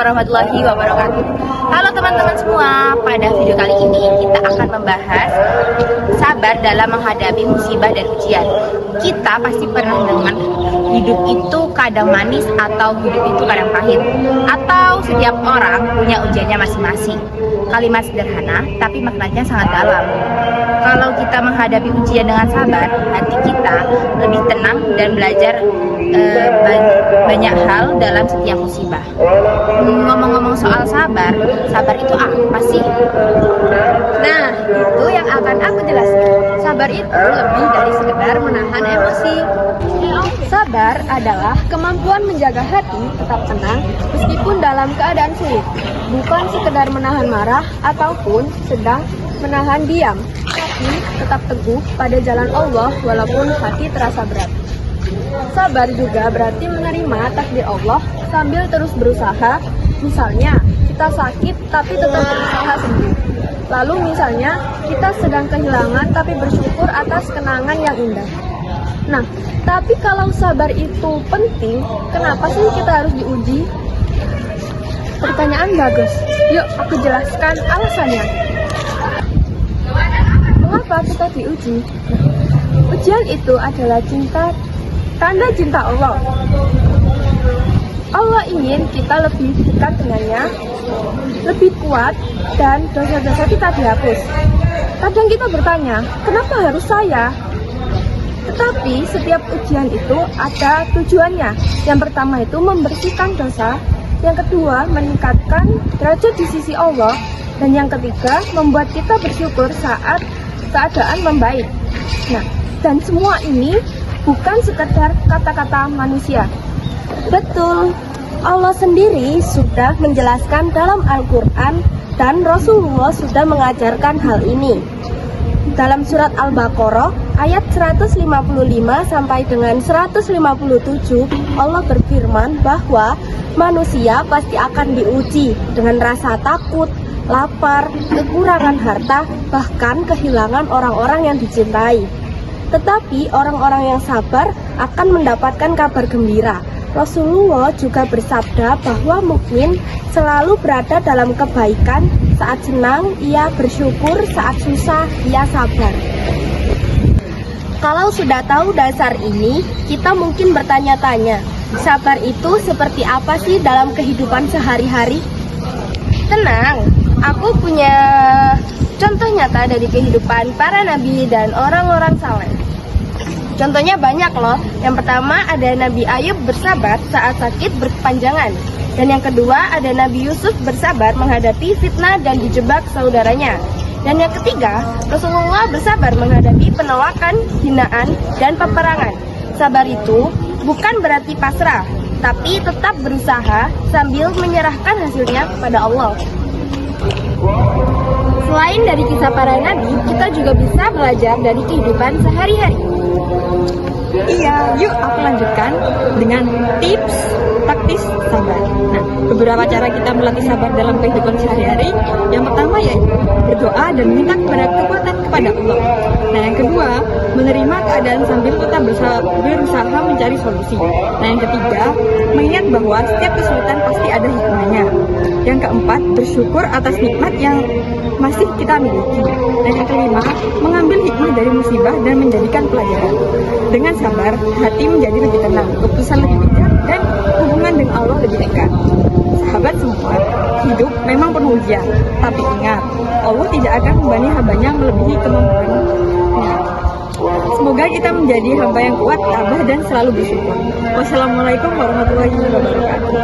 warahmatullahi wabarakatuh. Halo teman-teman semua, pada video kali ini kita akan membahas sabar dalam menghadapi musibah dan ujian. Kita pasti pernah dengar hidup itu kadang manis atau hidup itu kadang pahit, atau setiap orang punya ujiannya masing-masing. Kalimat sederhana tapi maknanya sangat dalam. Kalau kita menghadapi ujian dengan sabar, hati kita lebih tenang dan belajar banyak hal dalam setiap musibah. Ngomong-ngomong soal sabar, sabar itu apa sih? Nah, itu yang akan aku jelaskan. Sabar itu lebih dari sekedar menahan emosi. Sabar adalah kemampuan menjaga hati tetap tenang meskipun dalam keadaan sulit. Bukan sekedar menahan marah ataupun sedang menahan diam, tapi tetap teguh pada jalan Allah walaupun hati terasa berat. Sabar juga berarti menerima takdir Allah sambil terus berusaha. Misalnya, kita sakit tapi tetap berusaha sembuh. Lalu misalnya, kita sedang kehilangan tapi bersyukur atas kenangan yang indah. Nah, tapi kalau sabar itu penting, kenapa sih kita harus diuji? Pertanyaan bagus. Yuk, aku jelaskan alasannya. Mengapa kita diuji? Ujian itu adalah tanda cinta Allah. Allah ingin kita lebih dekat dengannya, lebih kuat, dan dosa-dosa kita dihapus. Kadang kita bertanya, kenapa harus saya? Tetapi setiap ujian itu ada tujuannya. Yang pertama itu membersihkan dosa, yang kedua meningkatkan derajat di sisi Allah, dan yang ketiga membuat kita bersyukur saat keadaan membaik. Nah, dan semua ini bukan sekedar kata-kata manusia. Betul, Allah sendiri sudah menjelaskan dalam Al-Quran dan Rasulullah sudah mengajarkan hal ini. Dalam surat Al-Baqarah ayat 155 sampai dengan 157, Allah berfirman bahwa manusia pasti akan diuji dengan rasa takut, lapar, kekurangan harta, bahkan kehilangan orang-orang yang dicintai. Tetapi orang-orang yang sabar akan mendapatkan kabar gembira. Rasulullah juga bersabda bahwa mukmin selalu berada dalam kebaikan. Saat senang, ia bersyukur. Saat susah, ia sabar. Kalau sudah tahu dasar ini, kita mungkin bertanya-tanya, sabar itu seperti apa sih dalam kehidupan sehari-hari? Tenang, aku punya contoh nyata dari kehidupan para nabi dan orang-orang saleh. Contohnya banyak loh. Yang pertama ada Nabi Ayub bersabar saat sakit berkepanjangan. Dan yang kedua ada Nabi Yusuf bersabar menghadapi fitnah dan dijebak saudaranya. Dan yang ketiga, Rasulullah bersabar menghadapi penolakan, hinaan, dan peperangan. Sabar itu bukan berarti pasrah, tapi tetap berusaha sambil menyerahkan hasilnya kepada Allah. Selain dari kisah para nabi, kita juga bisa belajar dari kehidupan sehari-hari. Iya, yuk aku lanjutkan dengan tips taktis sabar. Nah, beberapa cara kita melatih sabar dalam kehidupan sehari-hari. Yang pertama yaitu berdoa dan minta kepada kekuatan kepada Allah. Nah, yang kedua, menerima keadaan sambil tetap berusaha mencari solusi. Nah, yang ketiga, mengingat bahwa setiap kesulitan pasti ada hikmahnya. Yang keempat, bersyukur atas nikmat yang masih kita miliki. Dan yang kelima, mengambil hikmah dari musibah dan menjadikan pelajaran. Dengan sabar, hati menjadi lebih tenang, keputusan lebih bijak, dan hubungan dengan Allah lebih dekat. Sahabat semua, hidup memang penuh ujian, tapi ingat, Allah tidak akan membebani hambanya melebihi kemampuannya. Semoga kita menjadi hamba yang kuat, tabah, dan selalu bersyukur. Wassalamualaikum warahmatullahi wabarakatuh.